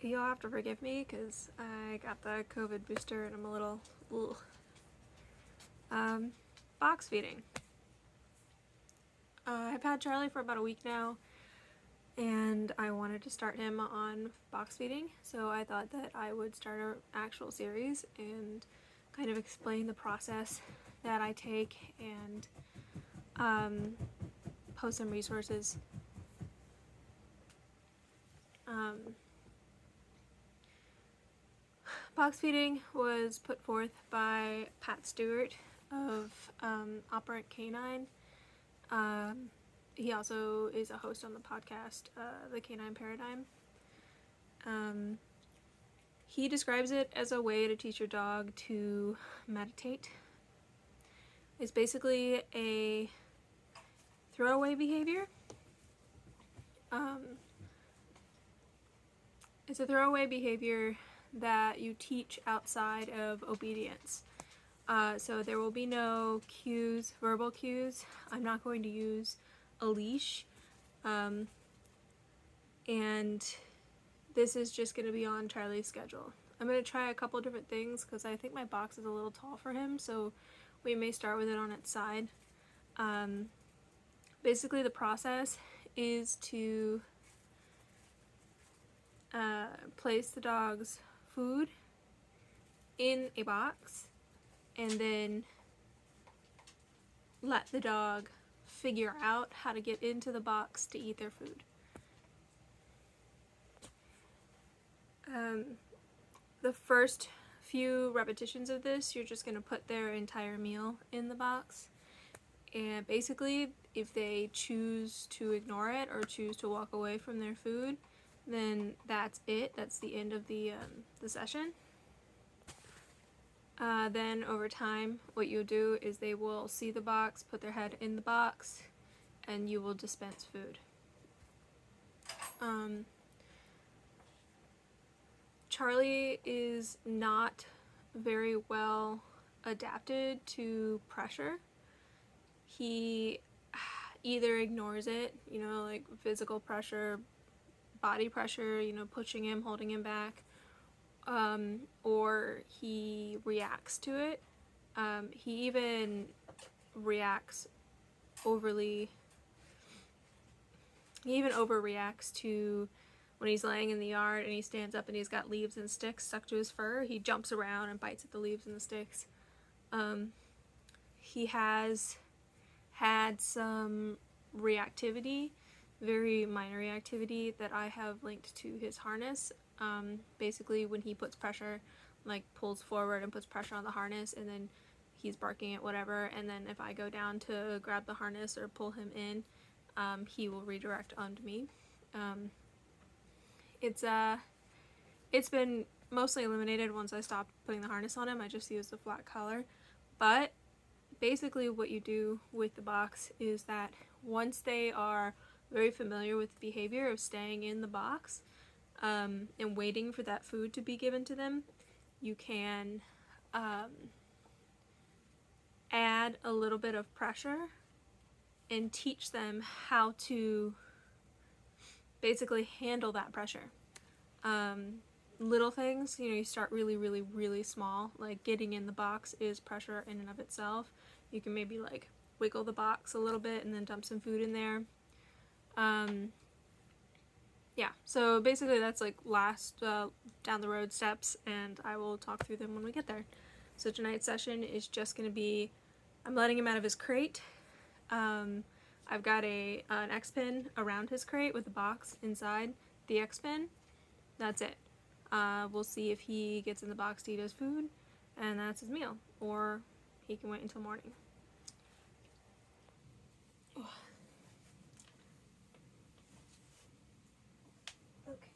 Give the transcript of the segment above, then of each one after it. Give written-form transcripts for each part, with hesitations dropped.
you'll have to forgive me because I got the COVID booster and I'm a little, ugh. Box feeding. I've had Charlie for about a week now, and I wanted to start him on box feeding, so I thought that I would start an actual series and kind of explain the process that I take and post some resources. Box feeding was put forth by Pat Stuart of Operant Canine. He also is a host on the podcast, the Canine Paradigm. He describes it as a way to teach your dog to meditate. It's basically a throwaway behavior. It's a throwaway behavior that you teach outside of obedience. So there will be no cues, verbal cues. I'm not going to use a leash. And this is just going to be on Charlie's schedule. I'm going to try a couple different things because I think my box is a little tall for him, so we may start with it on its side. Basically the process is to place the dog's food in a box and then let the dog figure out how to get into the box to eat their food. The first few repetitions of this, you're just going to put their entire meal in the box, and basically if they choose to ignore it or choose to walk away from their food, then that's it. That's the end of the session. Then over time, what you'll do is they will see the box, put their head in the box, and you will dispense food. Charlie is not very well adapted to pressure. He either ignores it, like physical pressure, body pressure, pushing him, holding him back, or he reacts to it. He even reacts overly. He even overreacts to when he's laying in the yard and he stands up and he's got leaves and sticks stuck to his fur. He jumps around and bites at the leaves and the sticks. He has had some reactivity, very minor reactivity, that I have linked to his harness. Basically when he puts pressure, like pulls forward and puts pressure on the harness, and then he's barking at whatever, and then if I go down to grab the harness or pull him in, he will redirect onto me. It's been mostly eliminated once I stopped putting the harness on him. I just use the flat collar. But basically what you do with the box is that once they are very familiar with the behavior of staying in the box and waiting for that food to be given to them, you can add a little bit of pressure and teach them how to basically handle that pressure. Little things, you start really, really, really small. Like getting in the box is pressure in and of itself. You can maybe like wiggle the box a little bit and then dump some food in there. Yeah, so basically that's like last down the road steps, and I will talk through them when we get there. So tonight's session is just going to be, I'm letting him out of his crate. I've got an X-pin around his crate with a box inside the X-pin. That's it. We'll see if he gets in the box to eat his food, and that's his meal, or he can wait until morning. Oh. Okay.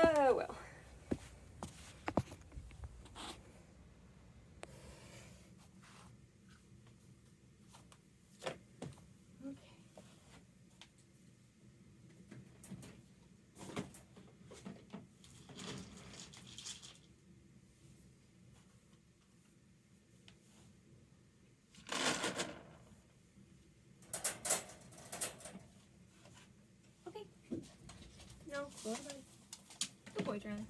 Oh well. Good boy, Charlie.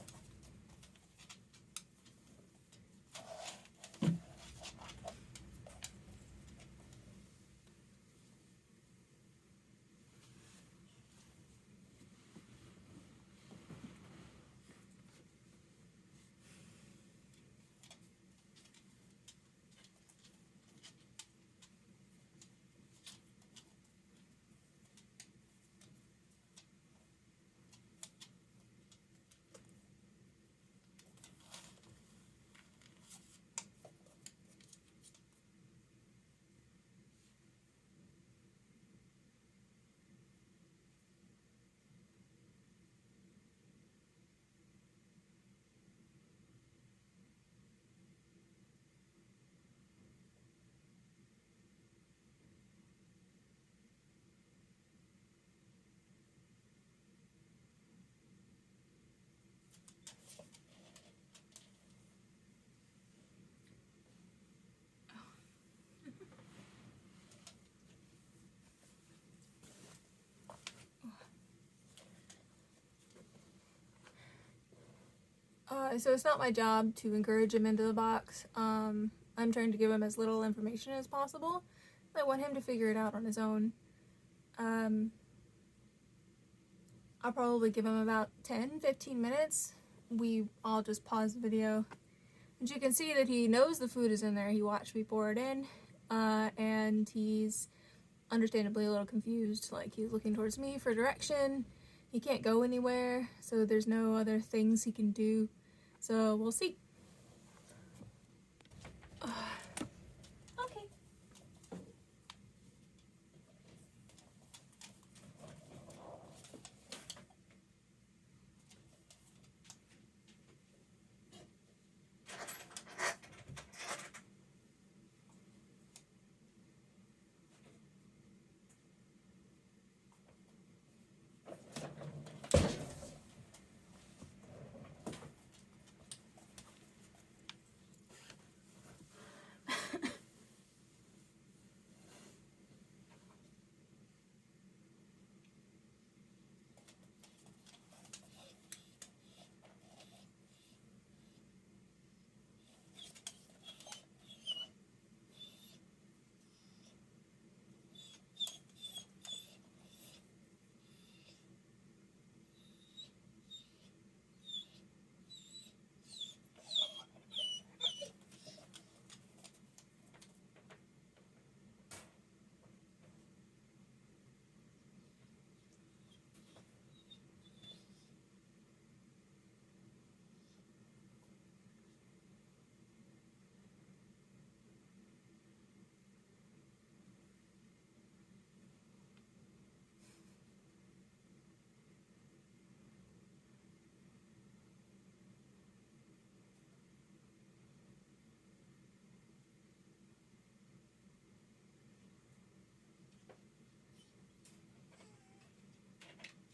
So it's not my job to encourage him into the box. I'm trying to give him as little information as possible. I want him to figure it out on his own. I'll probably give him about 10-15 minutes. We all just pause the video. And you can see that he knows the food is in there. He watched me pour it in. And he's understandably a little confused. Like, he's looking towards me for direction. He can't go anywhere, so there's no other things he can do. So we'll see. Okay.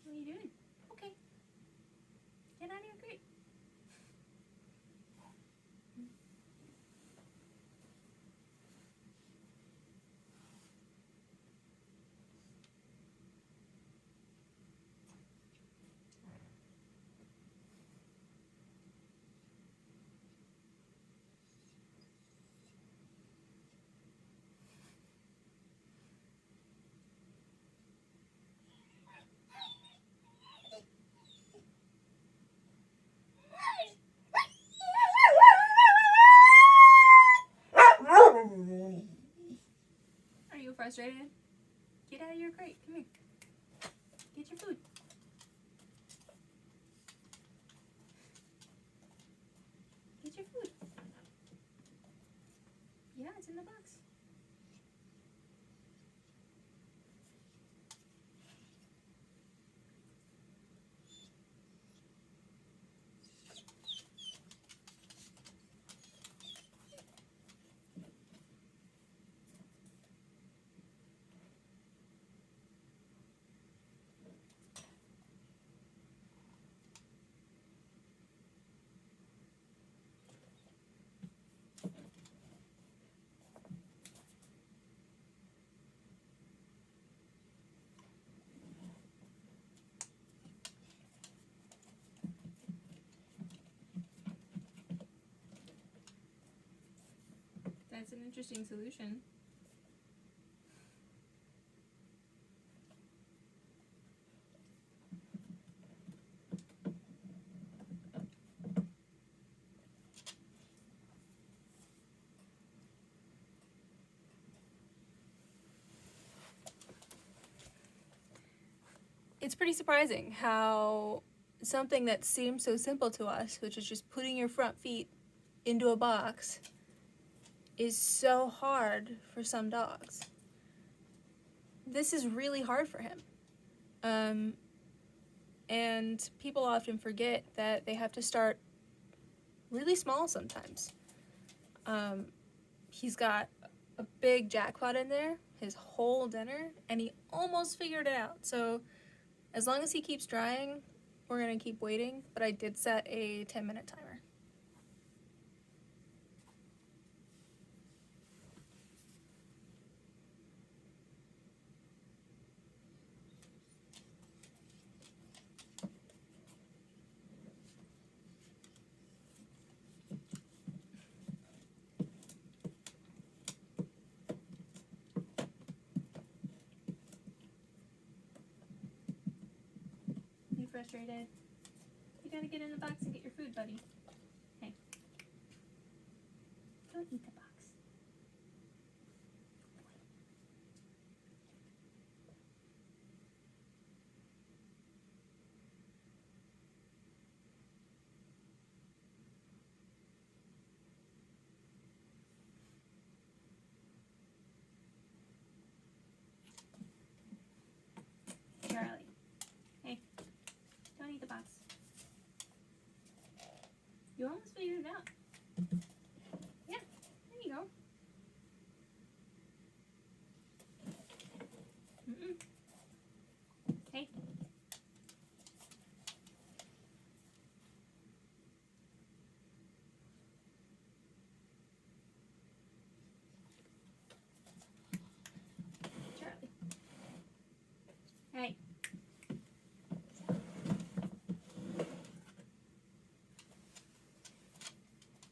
What are you doing? Okay. Get out of your crate. Are you frustrated? Get out of your crate. Come here. Get your food. Get your food. Yeah, it's in the box. it's an interesting solution. It's pretty surprising how something that seems so simple to us, which is just putting your front feet into a box, is so hard for some dogs. This is really hard for him. And people often forget that they have to start really small sometimes. He's got a big jackpot in there, his whole dinner, and he almost figured it out. So as long as he keeps trying, we're going to keep waiting, but I did set a 10-minute timer. You frustrated? You gotta get in the box and get your food, buddy. Hey. Don't eat the box. Charlie. Hey. Don't eat the box. You almost figured it out. Yeah, there you go. Mm-mm. Hey. Charlie. Hey.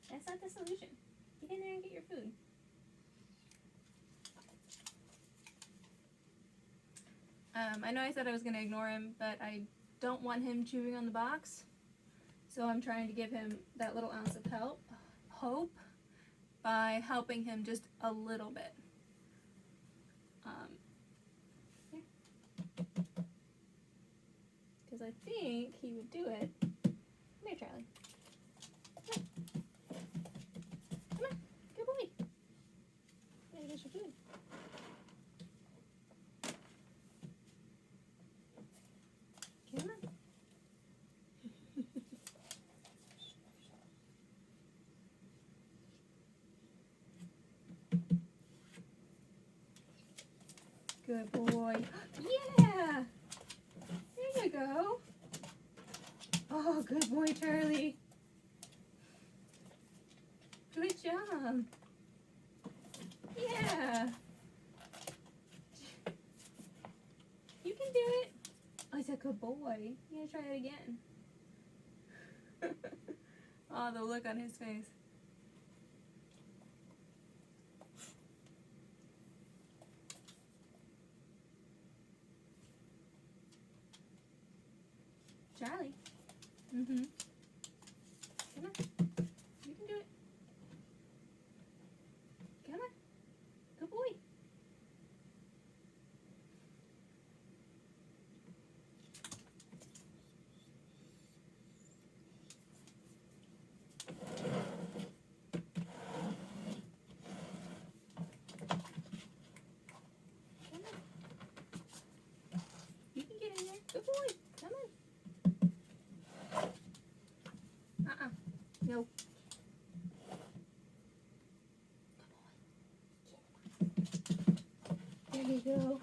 That's not the solution. Get in there and get your food. I know I said I was going to ignore him, but I don't want him chewing on the box. So I'm trying to give him that little ounce of hope, by helping him just a little bit. Yeah. Because I think he would do it. Come here, Charlie. Come on. Come on. Good boy. Yeah, you get your food. Come on. Good boy. Yeah! There you go. Oh, good boy, Charlie. Good job. Yeah. You can do it. Oh, he's a good boy. You gotta try it again. Oh, the look on his face. Charlie. Mm-hmm. Come on. You can do it. Come on. Good boy. Come on. You can get in there. Good boy. Come on. No. There you go.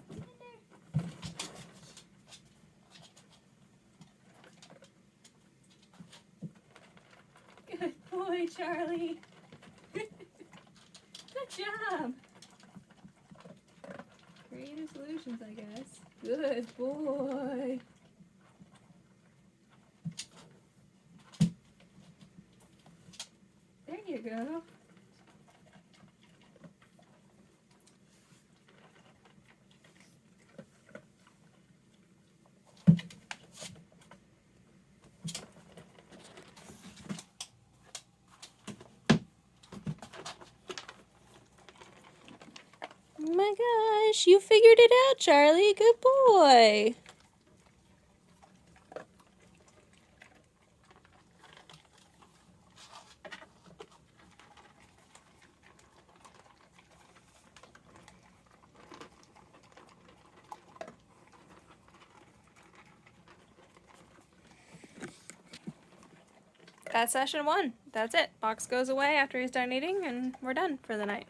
Get in there. Good boy, Charlie. Good job. Creative solutions, I guess. Good boy. Oh my gosh, you figured it out, Charlie. Good boy. That's session 1. That's it. Box goes away after he's done eating, and we're done for the night.